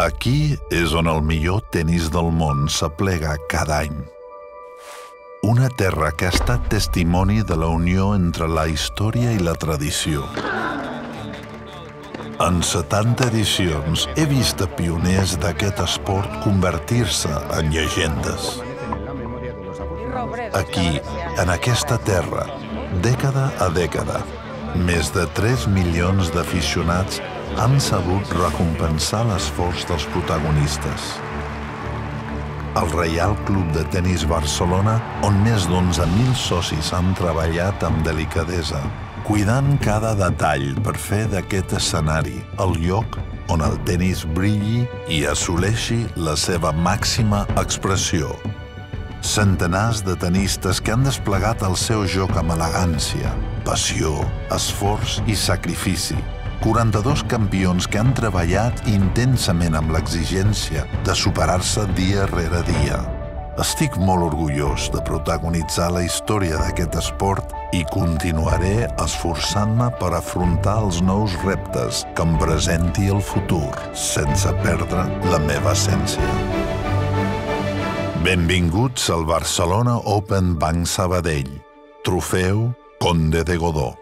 Aquí és on el millor tenis del món s'aplega cada any. Una terra que ha estat testimoni de la unió entre la història i la tradició. En 70 edicions he vist a pioners d'aquest esport convertir-se en llegendes. Aquí, en aquesta terra, dècada a dècada, més de 3 milions d'aficionats han sabut recompensar l'esforç dels protagonistes. El Reial Club de Tenis Barcelona, on més d'11.000 socis han treballat amb delicadesa, cuidant cada detall per fer d'aquest escenari el lloc on el tenis brilli i assoleixi la seva màxima expressió. Centenars de tenistes que han desplegat el seu joc amb elegància, passió, esforç i sacrifici. 42 campions que han treballat intensament amb l'exigència de superar-se dia rere dia. Estic molt orgullós de protagonitzar la història d'aquest esport i continuaré esforçant-me per afrontar els nous reptes que em presenti el futur, sense perdre la meva essència. Benvinguts al Barcelona Open Banc Sabadell. Trofeu Conde de Godó.